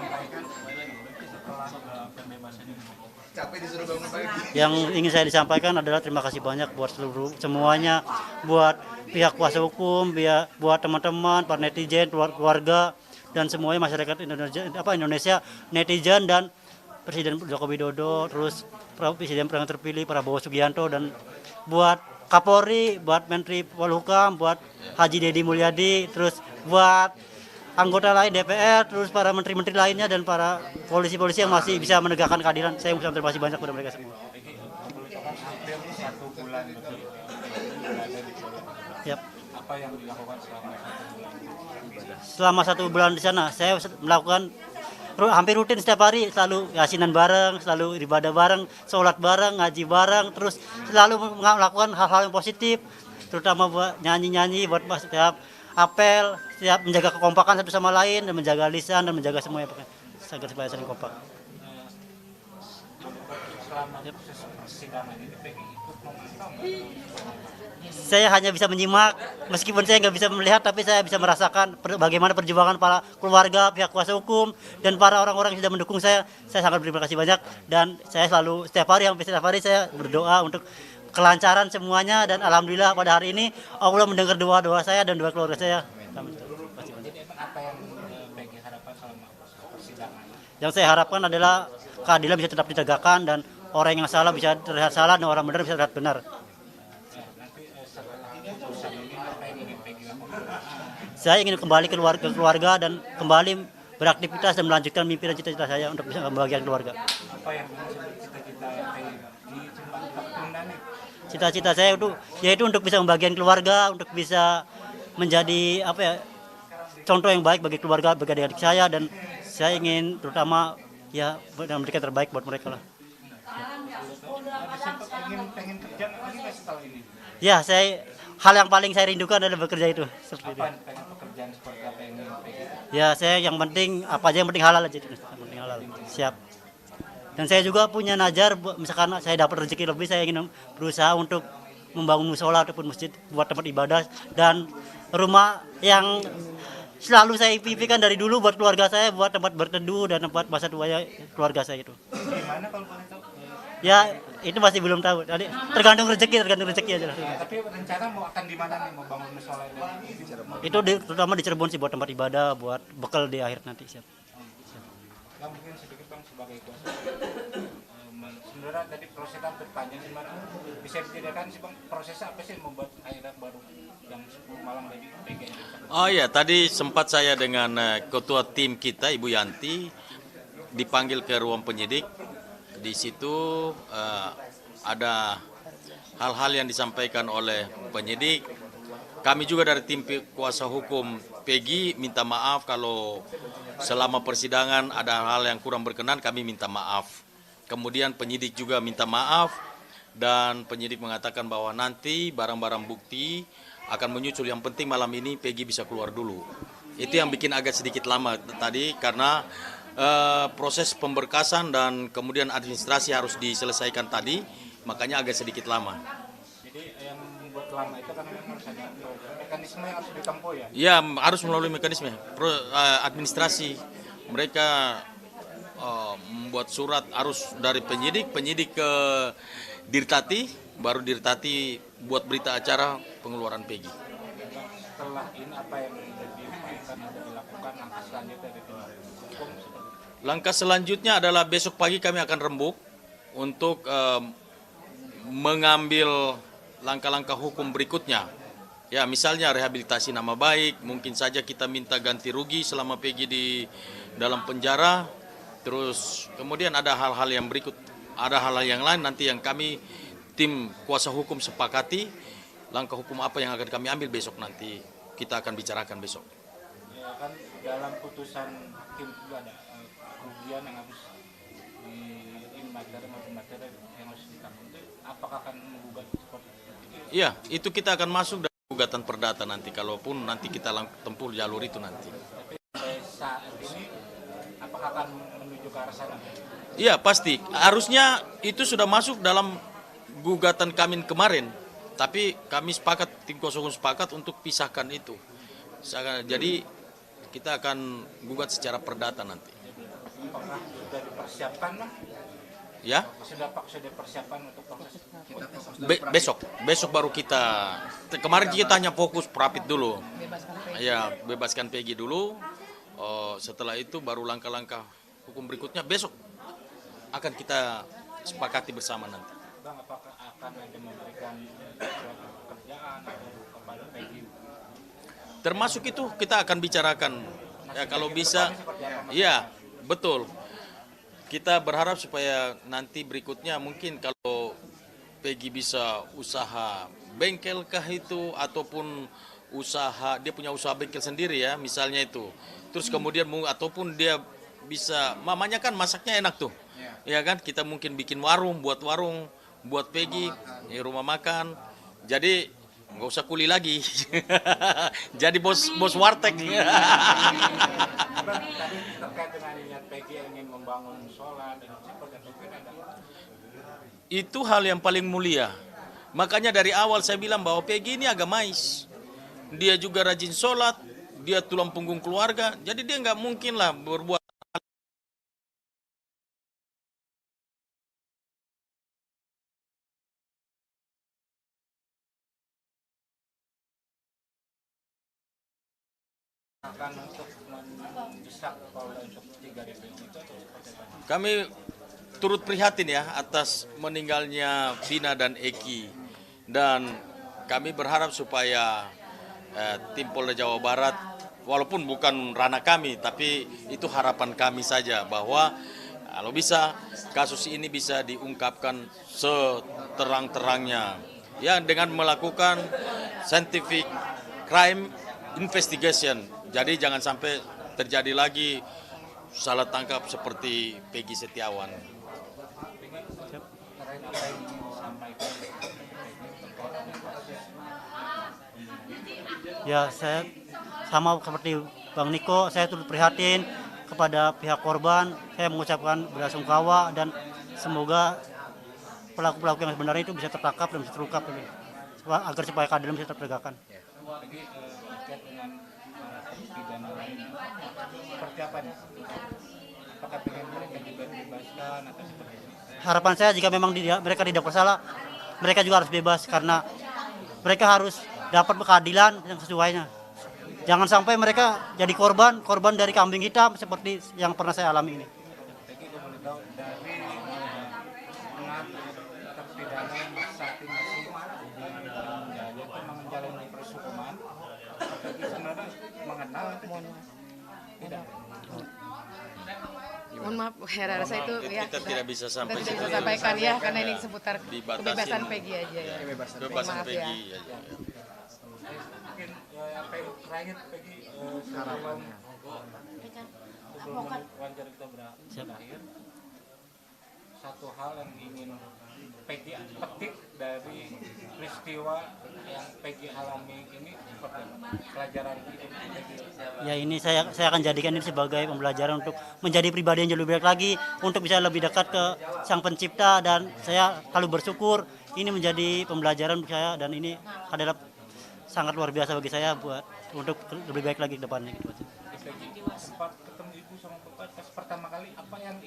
disampaikan setelah pembebasan ini? Yang ingin saya disampaikan adalah terima kasih banyak buat semuanya, buat pihak kuasa hukum, buat teman-teman, para netizen, keluarga, dan semuanya masyarakat Indonesia, netizen dan Presiden Joko Widodo, terus Presiden yang terpilih Prabowo Subianto, dan buat Kapolri, buat Menteri Polhukam, buat Haji Deddy Mulyadi, terus buat anggota lain DPR, terus para menteri-menteri lainnya, dan para polisi-polisi yang masih bisa menegakkan keadilan. Saya mengucapkan terima kasih banyak kepada mereka semua. Hampir 1 bulan lebih berada di Korea. Yap. Apa yang dilakukan selama 1 bulan? Selama 1 bulan di sana, saya melakukan hampir rutin setiap hari, selalu yasinan bareng, selalu ibadah bareng, sholat bareng, ngaji bareng, terus selalu melakukan hal-hal yang positif, terutama buat nyanyi-nyanyi, buat setiap apel, setiap menjaga kekompakan satu sama lain, dan menjaga lisan, dan menjaga semuanya, agar supaya saling kompak. Selama proses persidangan ini Peggy ikut memantau nggak? Saya hanya bisa menyimak, meskipun saya nggak bisa melihat, tapi saya bisa merasakan bagaimana perjuangan para keluarga, pihak kuasa hukum, dan para orang-orang yang sudah mendukung saya. Saya sangat berterima kasih banyak, dan saya selalu setiap hari saya berdoa untuk kelancaran semuanya, dan alhamdulillah pada hari ini Allah mendengar doa-doa saya dan doa keluarga saya. Jadi apa yang Peggy harapkan selama persidangan? Yang saya harapkan adalah keadilan bisa tetap ditegakkan, dan orang yang salah bisa terlihat salah, dan orang benar bisa terlihat benar. Saya ingin kembali ke keluarga dan kembali beraktivitas dan melanjutkan mimpi dan cita-cita saya untuk bisa membahagiakan keluarga. Apa yang cita-cita yang disimpan tertunda nih? Cita-cita saya yaitu untuk bisa membahagiakan keluarga, untuk bisa menjadi contoh yang baik bagi keluarga, bagi adik saya, dan saya ingin terutama memberikan terbaik buat mereka lah. Pengen kerja lagi nggak setelah ini? Ya, hal yang paling saya rindukan adalah bekerja itu. Pengen pekerjaan seperti apa yang ingin Peggy? Ya, saya yang penting apa aja yang penting halal aja. Yang penting halal. Siap. Dan saya juga punya najar, misalkan saya dapat rezeki lebih, saya ingin berusaha untuk membangun musola ataupun masjid buat tempat ibadah, dan rumah yang selalu saya impikan dari dulu buat keluarga saya, buat tempat berteduh dan tempat masa tuanya keluarga saya itu. Gimana kalau boleh tahu? Ya, itu masih belum tahu. Tadi tergantung rezeki aja lah. Tapi rencana akan di mana nih, mau bangun musola ini? Itu terutama di Cirebon sih, buat tempat ibadah, buat bekal di akhir nanti. Siap. Ya, mungkin sedikit Bang sebagai kuasa. Sebenarnya tadi prosesnya bertanya gimana? Bisa diceritakan sih Bang, prosesnya apa sih membuat akhirnya baru jam 10 malam tadi Peggy? Oh ya, tadi sempat saya dengan ketua tim kita Ibu Yanti dipanggil ke ruang penyidik. Di situ ada hal-hal yang disampaikan oleh penyidik. Kami juga dari tim kuasa hukum Peggy minta maaf kalau selama persidangan ada hal yang kurang berkenan, kami minta maaf. Kemudian penyidik juga minta maaf, dan penyidik mengatakan bahwa nanti barang-barang bukti akan menyusul. Yang penting malam ini Peggy bisa keluar dulu. Itu yang bikin agak sedikit lama tadi, karena proses pemberkasan dan kemudian administrasi harus diselesaikan tadi, makanya agak sedikit lama. Jadi yang membuat lama itu kan memang harus ada mekanisme yang harus ditempuh ya? Ya, harus melalui mekanisme administrasi. Mereka membuat surat harus dari penyidik ke Dirtati, baru Dirtati buat berita acara pengeluaran Peggy. Setelah ini apa yang diupayakan atau dilakukan langkah selanjutnya dari tim hukum? Langkah selanjutnya adalah besok pagi kami akan rembuk untuk mengambil langkah-langkah hukum berikutnya. Ya, misalnya rehabilitasi nama baik, mungkin saja kita minta ganti rugi selama Peggy di dalam penjara. Terus kemudian ada hal-hal yang berikut, ada hal-hal yang lain nanti yang kami tim kuasa hukum sepakati, langkah hukum apa yang akan kami ambil besok nanti kita akan bicarakan besok. Ya kan dalam putusan hakim juga ada kerugian yang harus materi yang harus ditanggung. Apakah akan menggugat seperti itu? Iya, itu kita akan masuk dalam gugatan perdata nanti, kalaupun nanti kita tempuh jalur itu nanti. Tapi saat ini apakah akan menuju ke arah sana? Iya, pasti. Harusnya itu sudah masuk dalam gugatan kami kemarin, tapi kami sepakat, tim kuasa hukum sepakat untuk pisahkan itu. Jadi kita akan gugat secara perdata nanti. apakah sudah dipersiapkan lah? Ya, Sudah dipersiapkan untuk proses besok baru kita. Kemarin kita hanya fokus Prapit dulu. Ya, bebaskan Peggy dulu. Setelah itu baru langkah-langkah hukum berikutnya besok akan kita sepakati bersama nanti. Bang, apakah akan ada memberikan suatu pekerjaan atau kepada Peggy? Termasuk itu kita akan bicarakan. Ya, kalau bisa, ya betul. Kita berharap supaya nanti berikutnya mungkin kalau Peggy bisa usaha bengkel kah itu ataupun usaha, dia punya usaha bengkel sendiri ya misalnya itu. Terus kemudian ataupun dia bisa, mamanya kan masaknya enak tuh. Ya kan, kita mungkin bikin warung buat Peggy, rumah makan. Jadi nggak usah kuli lagi. Jadi bos warteg. Bang, tadi terkait dengan niat Peggy ingin membangun sholat dan seperti itu ada. Itu hal yang paling mulia. Makanya dari awal saya bilang bahwa Peggy ini agamais. Dia juga rajin sholat, dia tulang punggung keluarga. Jadi dia nggak mungkin lah berbuat Akan untuk mendesak Polda untuk 3 DPO itu atau seperti apa? Kami turut prihatin ya atas meninggalnya Vina dan Eki, dan kami berharap supaya tim Polda Jawa Barat, walaupun bukan ranah kami, tapi itu harapan kami saja bahwa kalau bisa kasus ini bisa diungkapkan seterang-terangnya ya dengan melakukan scientific crime investigation. Jadi jangan sampai terjadi lagi salah tangkap seperti Peggy Setiawan. Ya, saya sama seperti Bang Niko, saya turut prihatin kepada pihak korban. Saya mengucapkan belasungkawa dan semoga pelaku-pelaku yang sebenarnya itu bisa tertangkap dan bisa terungkap agar supaya keadilan bisa tertegakkan. Jadi terkait dengan pidana lain seperti apa nih? Apakah pengen mereka juga dibebaskan atau seperti itu? Harapan saya jika memang mereka tidak bersalah, mereka juga harus bebas karena mereka harus dapat keadilan yang sesuainya. Jangan sampai mereka jadi korban dari kambing hitam seperti yang pernah saya alami ini. Jadi kita boleh tahu dari terpidana yang saat ini masih menjalani proses hukuman, tapi sebenarnya mengenal atau tidak? Mohon maaf, saya itu ya Kita tidak bisa sampai kita tidak bisa situ. sampaikan ya karena ini seputar Dibatasin. kebebasan Peggy aja ya. Kebebasan Maaf ya. Peggy. Ya. Mungkin apa yang terakhir Peggy harapannya sebelum wawancara kita berakhir, satu hal yang ingin Peggy petik dari peristiwa yang Peggy alami ini seperti apa? Pelajaran hidup Peggy. Ya, ini saya akan jadikan ini sebagai pembelajaran untuk menjadi pribadi yang jauh lebih baik lagi, untuk bisa lebih dekat ke Sang Pencipta, dan saya selalu bersyukur ini menjadi pembelajaran bagi saya dan ini adalah sangat luar biasa bagi saya untuk lebih baik lagi ke depannya gitu aja. Peggy sempat ketemu ibu sama bapak pas pertama kali, apa yang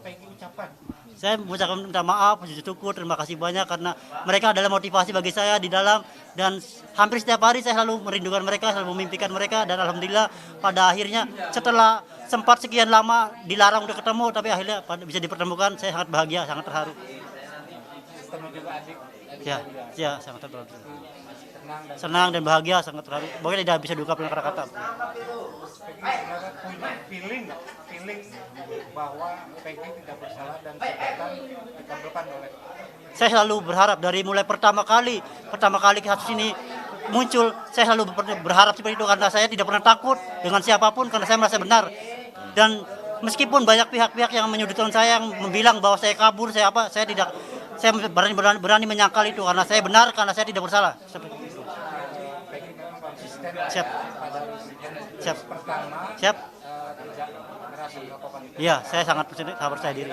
Peggy ucapkan? Saya mengucapkan minta maaf, puji syukur, terima kasih banyak karena mereka adalah motivasi bagi saya di dalam, dan hampir setiap hari saya selalu merindukan mereka, selalu memimpikan mereka, dan alhamdulillah pada akhirnya setelah sempat sekian lama dilarang untuk ketemu tapi akhirnya bisa dipertemukan, saya sangat bahagia, sangat terharu. Ketemu juga adik Ya, sangat terharu. senang dan Senang dan bahagia, sangat terharu. Pokoknya tidak bisa diungkap dengan kata-kata. Peggy sebenarnya punya feeling bahwa Peggy tidak bersalah dan sekarang dikabulkan oleh. Saya selalu berharap dari mulai pertama kali kasus ini muncul, saya selalu berharap seperti itu karena saya tidak pernah takut dengan siapapun karena saya merasa benar. Dan meskipun banyak pihak-pihak yang menyudutkan saya, yang membilang bahwa saya kabur, saya berani menyangkal itu karena saya benar, karena saya tidak bersalah. Peggy memang konsisten Siap. pada Siap. pertama Siap. tidak merasa melakukan itu. Iya, saya sangat percaya diri.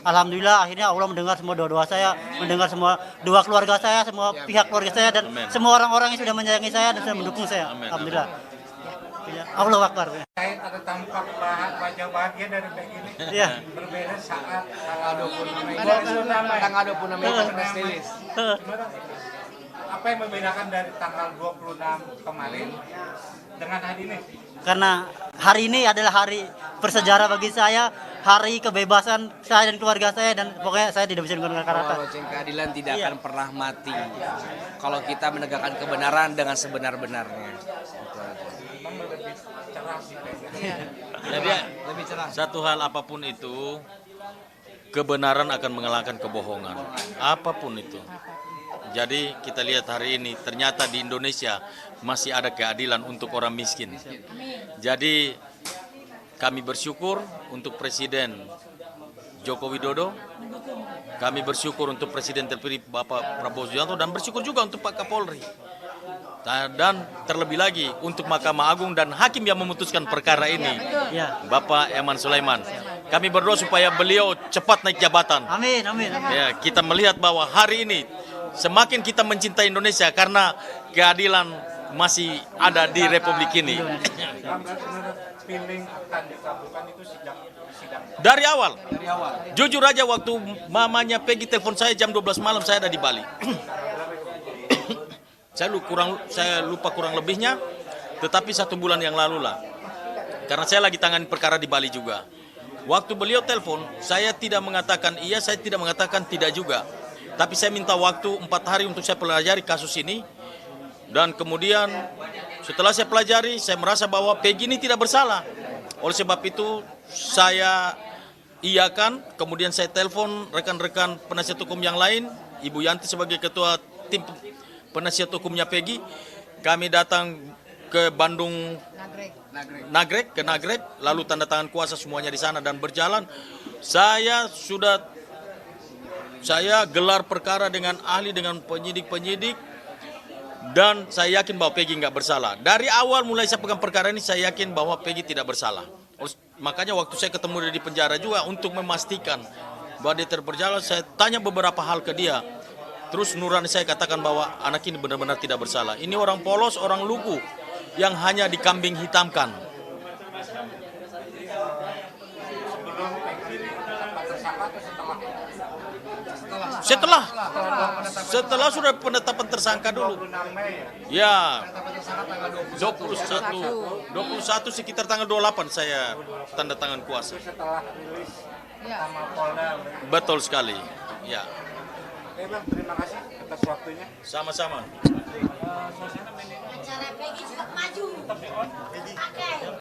Alhamdulillah akhirnya Allah mendengar semua doa-doa saya, mendengar semua doa keluarga saya, semua pihak keluarga saya, dan Amen. semua orang-orang yang sudah menyayangi saya dan sudah mendukung saya. Amen. Alhamdulillah. Ya, Allahu Akbar. Saya ada tampak wajah bahagia dari begini. Iya. Berbeda saat tanggal 26 Mei. Tanggal 26 Mei press release. Apa yang membedakan dari tanggal 26 kemarin dengan hari ini? Karena hari ini adalah hari bersejarah bagi saya, hari kebebasan saya dan keluarga saya, dan pokoknya saya tidak bisa menggunakan kata. Lonceng keadilan tidak Iya. akan pernah mati kalau kita menegakkan kebenaran dengan sebenar-benarnya. Itu aja. Bang lebih cerah sih kayaknya. Jadi Lebih cerah. satu hal apapun itu, kebenaran akan mengalahkan kebohongan. Apapun itu. Jadi kita lihat hari ini ternyata di Indonesia masih ada keadilan untuk orang miskin. Jadi kami bersyukur untuk Presiden Joko Widodo, kami bersyukur untuk Presiden terpilih Bapak Prabowo Subianto, dan bersyukur juga untuk Pak Kapolri. Dan terlebih lagi untuk Mahkamah Agung dan hakim yang memutuskan perkara ini, Ya. Bapak Eman Sulaiman. Kami berdoa supaya beliau cepat naik jabatan. Amin, amin. Ya, kita melihat bahwa hari ini semakin kita mencintai Indonesia karena keadilan masih ada di Republik ini. Bang, menurut feeling akan dikabulkan itu sejak sidang. Dari awal. Jujur aja waktu mamanya Peggy telepon saya jam 12 malam, saya ada di Bali. Saya lupa kurang lebihnya, tetapi 1 bulan yang lalu lah. Karena saya lagi tangani perkara di Bali juga. Waktu beliau telepon, saya tidak mengatakan iya, saya tidak mengatakan tidak juga. Tapi saya minta waktu 4 hari untuk saya pelajari kasus ini. Dan kemudian setelah saya pelajari, saya merasa bahwa Peggy ini tidak bersalah. Oleh sebab itu, saya iakan, kemudian saya telepon rekan-rekan penasihat hukum yang lain, Ibu Yanti sebagai ketua tim penasihat hukumnya Peggy. Kami datang ke Bandung Nagrek. ke Nagrek, lalu tanda tangan kuasa semuanya di sana dan berjalan. Saya gelar perkara dengan ahli, dengan penyidik-penyidik, dan saya yakin bahwa Peggy nggak bersalah. Dari awal mulai saya pegang perkara ini, saya yakin bahwa Peggy tidak bersalah. Makanya waktu saya ketemu dia di penjara juga untuk memastikan bahwa dia terberjalan, saya tanya beberapa hal ke dia. Terus nurani saya katakan bahwa anak ini benar-benar tidak bersalah. Ini orang polos, orang lugu yang hanya dikambing hitamkan. Sebelum Peggy sempat tersangka atau Setelah sudah penetapan tersangka dulu. 26 Mei Ya, ya? 21 sekitar tanggal 28 saya tanda tangan kuasa. Setelah rilis Ya. sama Polda. Betul sekali. Ya, Oke Bang, terima kasih atas waktunya. sama-sama. Suasana Acara Peggy juga maju. Pakai.